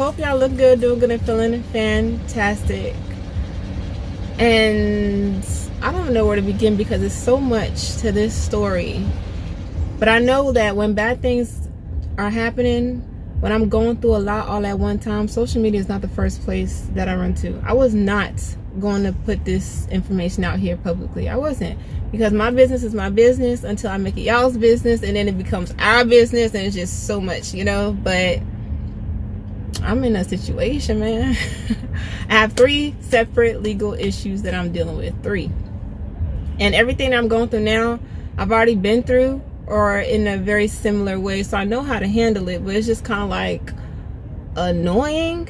hope y'all look good, doing good, and feeling fantastic. And I don't know where to begin because there's so much to this story. But I know that when bad things are happening, when I'm going through a lot all at one time, social media is not the first place that I run to. I was not going to put this information out here publicly. I wasn't, because my business is my business until I make it y'all's business, and then it becomes our business, and it's just so much, you know. But I'm in a situation, man. I have 3 separate legal issues that I'm dealing with. 3. And everything that I'm going through now, I've already been through, or in a very similar way, so I know how to handle it. But it's just kind of like annoying,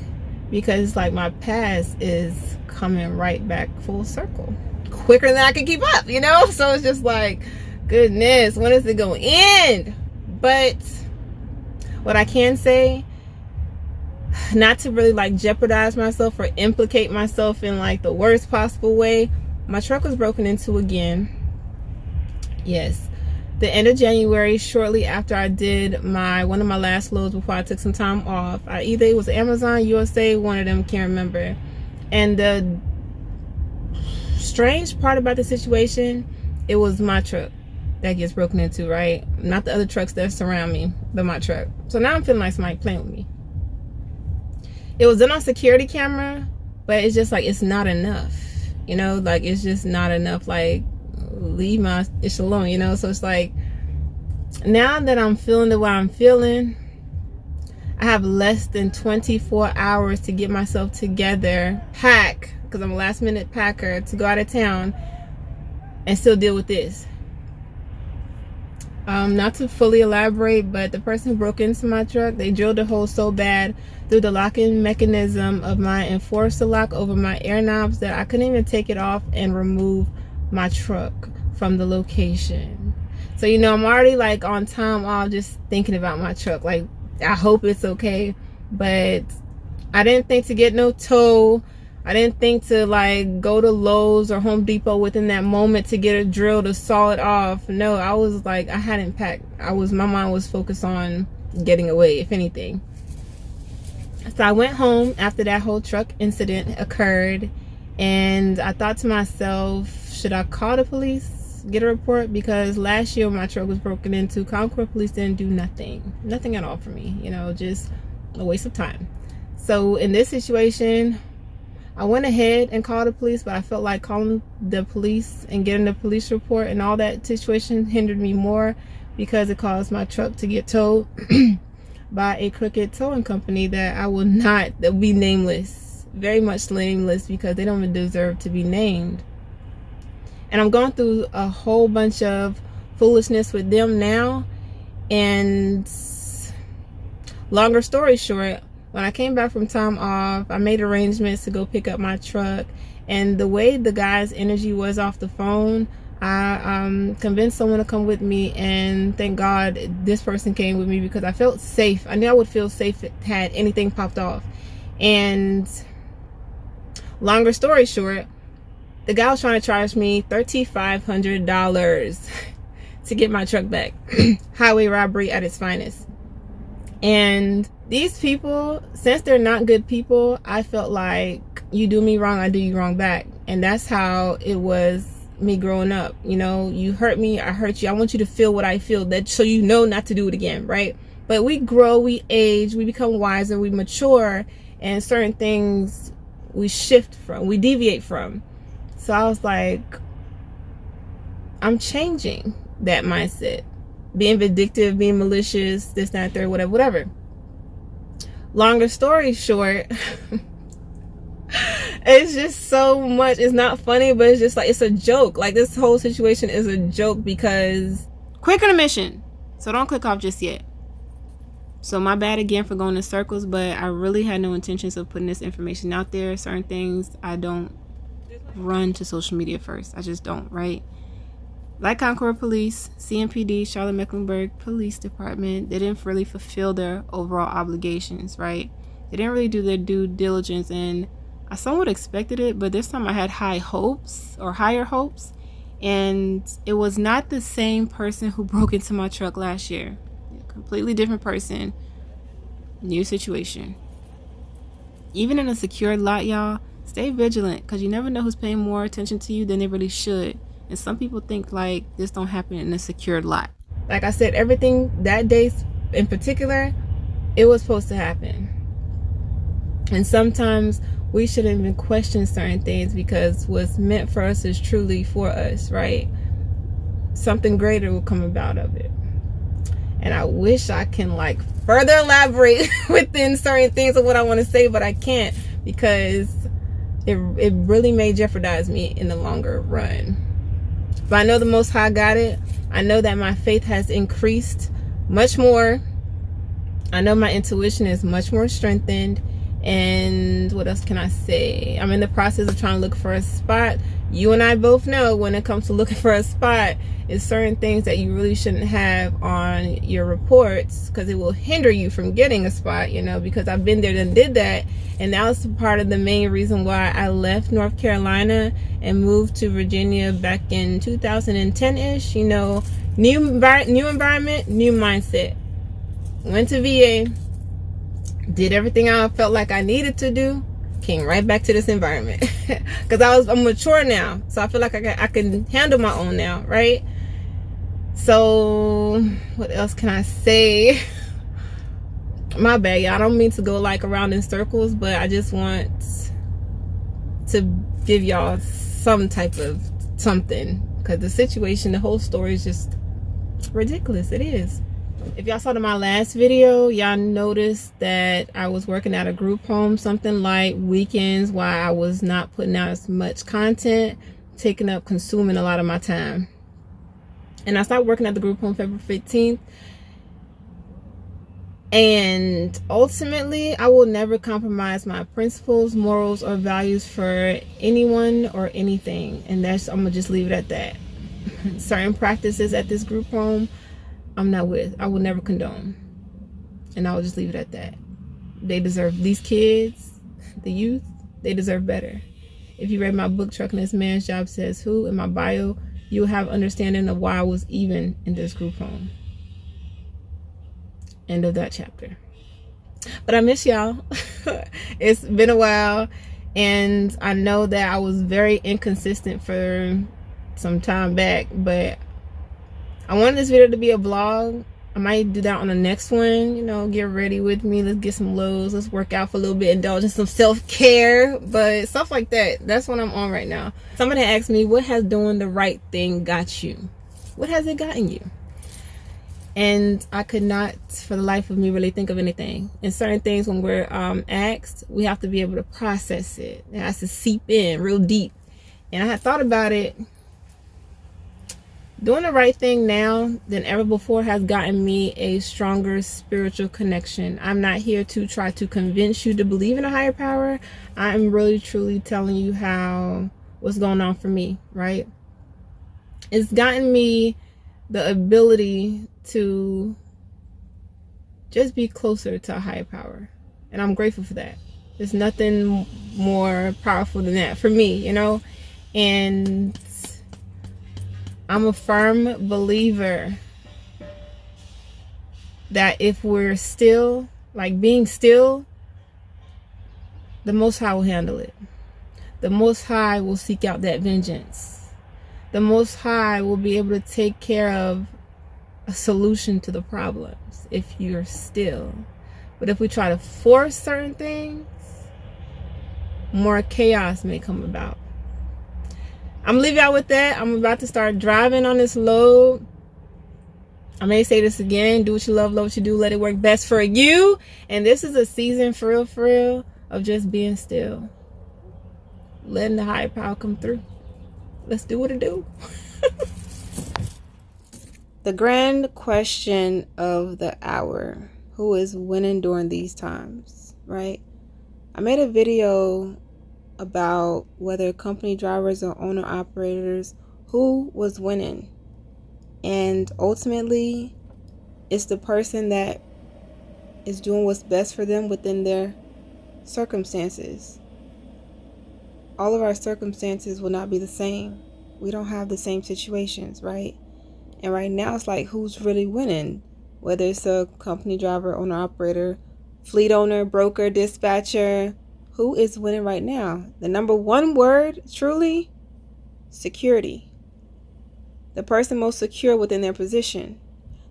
because it's like my past is coming right back full circle quicker than I can keep up, you know. So it's just like, goodness, when is it going to end? But what I can say, not to really like jeopardize myself or implicate myself in like the worst possible way, my truck was broken into again. Yes, the end of January, shortly after I did one of my last loads before I took some time off. Either it was Amazon, USA, one of them, can't remember. And the strange part about the situation, it was my truck that gets broken into, right? Not the other trucks that surround me, but my truck. So now I'm feeling like somebody playing with me. It was done on security camera, but it's just like, it's not enough, you know. Like, it's just not enough. Like, leave my ish alone, you know. So it's like, now that I'm feeling the way I'm feeling, I have less than 24 hours to get myself together, pack, because I'm a last minute packer, to go out of town and still deal with this. Not to fully elaborate, but the person who broke into my truck, they drilled a hole so bad through the locking mechanism of my enforcer lock over my air knobs that I couldn't even take it off and remove my truck from the location. So, you know, I'm already like on time off just thinking about my truck. Like, I hope it's okay. But I didn't think to get no tow. I didn't think to like go to Lowe's or Home Depot within that moment to get a drill to saw it off. No, I was like, I hadn't packed. My mind was focused on getting away, if anything. So I went home after that whole truck incident occurred, and I thought to myself, should I call the police, get a report? Because last year when my truck was broken into, Concord police didn't do nothing at all for me, you know, just a waste of time. So in this situation, I went ahead and called the police, but I felt like calling the police and getting the police report and all that situation hindered me more, because it caused my truck to get towed by a crooked towing company that will be nameless, very much nameless, because they don't even deserve to be named. And I'm going through a whole bunch of foolishness with them now. And longer story short, when I came back from time off, I made arrangements to go pick up my truck. And the way the guy's energy was off the phone, I convinced someone to come with me, and thank God this person came with me, because I felt safe. I knew I would feel safe had anything popped off. And longer story short, the guy was trying to charge me $3,500 to get my truck back. Highway robbery at its finest. And these people, since they're not good people, I felt like, you do me wrong, I do you wrong back. And that's how it was me growing up. You know, you hurt me, I hurt you. I want you to feel what I feel, that so you know not to do it again, right? But we grow, we age, we become wiser, we mature, and certain things we shift from, we deviate from. So I was like, I'm changing that mindset. Being vindictive, being malicious, this, that, third, whatever. Longer story short, it's just so much. It's not funny, but it's just like, it's a joke. Like, this whole situation is a joke, because quick intermission, so don't click off just yet. So my bad again for going in circles, but I really had no intentions of putting this information out there. Certain things I don't run to social media first. I just don't, right? Like Concord Police, CMPD, Charlotte-Mecklenburg Police Department, they didn't really fulfill their overall obligations, right? They didn't really do their due diligence, and I somewhat expected it, but this time I had higher hopes, and it was not the same person who broke into my truck last year. Completely different person, new situation. Even in a secured lot, y'all, stay vigilant, because you never know who's paying more attention to you than they really should. And some people think like this don't happen in a secured lot. Like I said, everything that day in particular, it was supposed to happen. And sometimes we shouldn't even question certain things, because what's meant for us is truly for us, right? Something greater will come about of it. And I wish I can like further elaborate within certain things of what I want to say, but I can't, because it really may jeopardize me in the longer run. But I know the Most High got it. I know that my faith has increased much more. I know my intuition is much more strengthened. And what else can I say? I'm in the process of trying to look for a spot. You and I both know when it comes to looking for a spot, it's certain things that you really shouldn't have on your reports, because it will hinder you from getting a spot, you know, because I've been there and did that. And that was part of the main reason why I left North Carolina and moved to Virginia back in 2010-ish. You know, new environment, new mindset. Went to VA. Did everything I felt like I needed to do, came right back to this environment, because I'm mature now, so I feel like I can handle my own now, right? So what else can I say? My bad, y'all. I don't mean to go like around in circles, but I just want to give y'all some type of something, because the situation, the whole story is just ridiculous. It is. If y'all saw my last video, y'all noticed that I was working at a group home, something like weekends, while I was not putting out as much content, consuming a lot of my time. And I started working at the group home February 15th. And ultimately, I will never compromise my principles, morals, or values for anyone or anything. And I'm gonna just leave it at that. Certain practices at this group home, I'm not with. I will never condone. And I will just leave it at that. They deserve, these kids, the youth, they deserve better. If you read my book, Trucking This Man's Job Says Who, in my bio, you'll have understanding of why I was even in this group home. End of that chapter. But I miss y'all. It's been a while. And I know that I was very inconsistent for some time back, but I wanted this video to be a vlog. I might do that on the next one. You know, get ready with me. Let's get some lows. Let's work out for a little bit. Indulge in some self-care. But stuff like that. That's what I'm on right now. Somebody asked me, what has doing the right thing got you? What has it gotten you? And I could not, for the life of me, really think of anything. And certain things, when we're asked, we have to be able to process it. It has to seep in real deep. And I had thought about it. Doing the right thing now than ever before has gotten me a stronger spiritual connection. I'm not here to try to convince you to believe in a higher power. I'm really truly telling you what's going on for me, right? It's gotten me the ability to just be closer to a higher power. And I'm grateful for that. There's nothing more powerful than that for me, you know? And I'm a firm believer that if we're still, like being still, the Most High will handle it. The Most High will seek out that vengeance. The Most High will be able to take care of a solution to the problems if you're still. But if we try to force certain things, more chaos may come about. I'm gonna leave y'all with that. I'm about to start driving on this load. I may say this again. Do what you love what you do. Let it work best for you. And this is a season for real, of just being still. Letting the higher power come through. Let's do what it do. The grand question of the hour. Who is winning during these times, right? I made a video about whether company drivers or owner operators, who was winning. And ultimately, it's the person that is doing what's best for them within their circumstances. All of our circumstances will not be the same. We don't have the same situations, right? And right now, it's like, who's really winning? Whether it's a company driver, owner operator, fleet owner, broker, dispatcher, Who is winning right now? The number one word, truly, security. The person most secure within their position.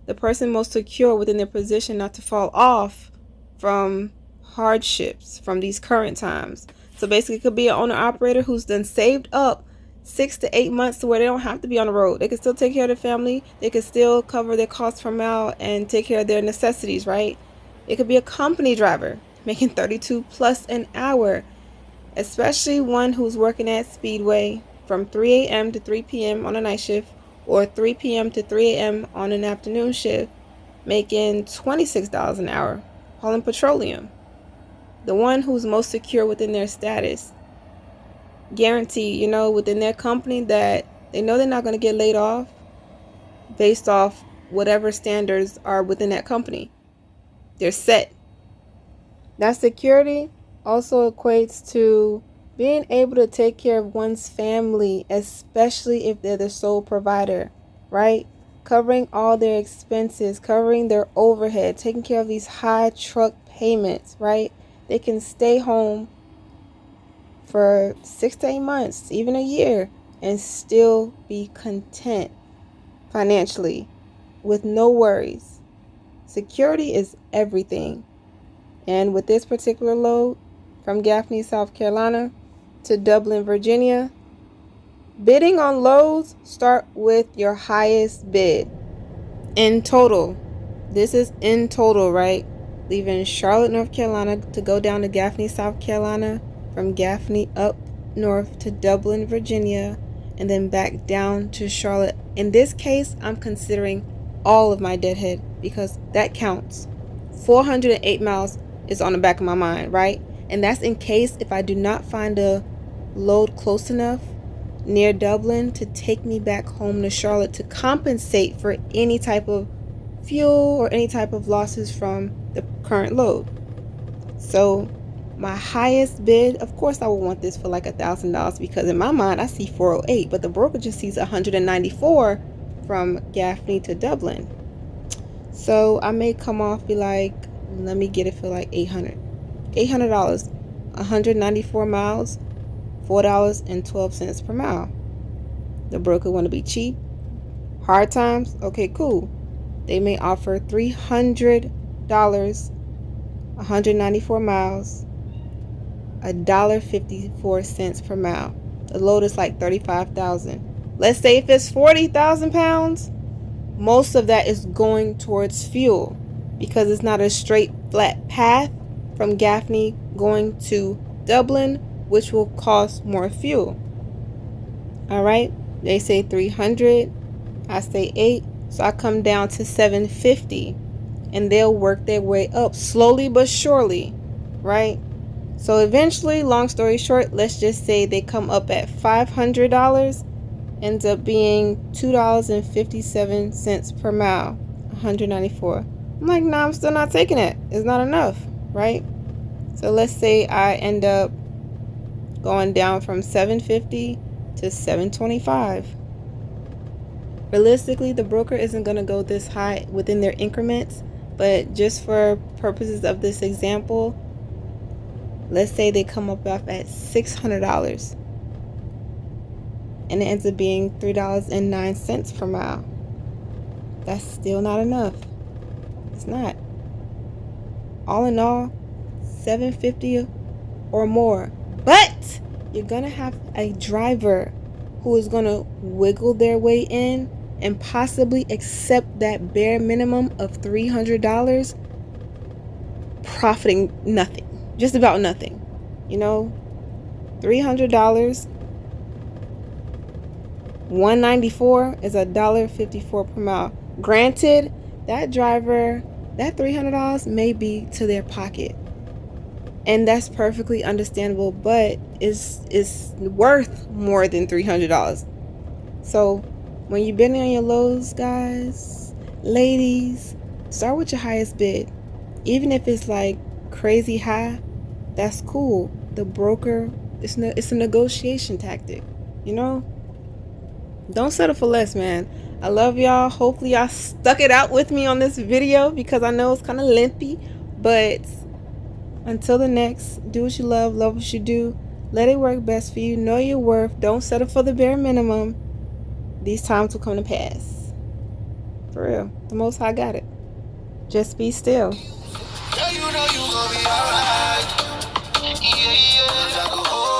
The person most secure within their position not to fall off from hardships, from these current times. So basically, it could be an owner-operator who's done saved up 6 to 8 months to where they don't have to be on the road. They can still take care of their family. They can still cover their costs per mile and take care of their necessities, right? It could be a company driver making 32 plus an hour, especially one who's working at Speedway from 3 a.m. to 3 p.m. on a night shift, or 3 p.m. to 3 a.m. on an afternoon shift, making $26 an hour, hauling petroleum. The one who's most secure within their status, guarantee, within their company that they know they're not going to get laid off based off whatever standards are within that company. They're set. That security also equates to being able to take care of one's family, especially if they're the sole provider, right? Covering all their expenses, covering their overhead, taking care of these high truck payments, right? They can stay home for 6 to 8 months, even a year, and still be content financially with no worries. Security is everything. And with this particular load from Gaffney, South Carolina to Dublin, Virginia, bidding on loads start with your highest bid. In total, this is in total, right? Leaving Charlotte, North Carolina to go down to Gaffney, South Carolina, from Gaffney up north to Dublin, Virginia, and then back down to Charlotte. In this case, I'm considering all of my deadhead because that counts. 408 miles is on the back of my mind, right? And that's in case if I do not find a load close enough near Dublin to take me back home to Charlotte to compensate for any type of fuel or any type of losses from the current load. So my highest bid, of course I would want this for like $1,000 because in my mind I see 408, but the broker just sees 194 from Gaffney to Dublin. So I may come off, be like, let me get it for like $800. 194 miles, $4.12 per mile. The broker want to be cheap. Hard times, okay, cool. They may offer $300, 194 miles, $1.54 per mile. The load is like 35,000. Let's say if it's 40,000 pounds, most of that is going towards fuel because it's not a straight flat path from Gaffney going to Dublin, which will cost more fuel. All right, they say 300, I say 8, so I come down to 750, and they'll work their way up slowly but surely, right? So eventually, long story short, let's just say they come up at $500, ends up being $2.57 per mile, 194. I'm like, nah, I'm still not taking it. It's not enough, right? So let's say I end up going down from 750 to 725. Realistically, the broker isn't going to go this high within their increments, but just for purposes of this example, let's say they come up at $600 and it ends up being $3.09 per mile. That's still not enough. It's not. All in all, $750 or more. But you're gonna have a driver who is gonna wiggle their way in and possibly accept that bare minimum of $300, profiting nothing, just about nothing. $300, 194 is $1.54 per mile. Granted, that driver, that $300 may be to their pocket, and that's perfectly understandable, but it's worth more than $300. So when you're bidding on your lows, guys, ladies, start with your highest bid. Even if it's like crazy high, that's cool. The broker, it's a negotiation tactic, Don't settle for less, man. I love y'all. Hopefully y'all stuck it out with me on this video because I know it's kind of lengthy, but Until the next, do what you love what you do. Let it work best for you. Know your worth. Don't settle for the bare minimum. These times will come to pass. For real. The Most High got it. Just be still. Girl, you know you gon' be alright. Yeah, yeah. I go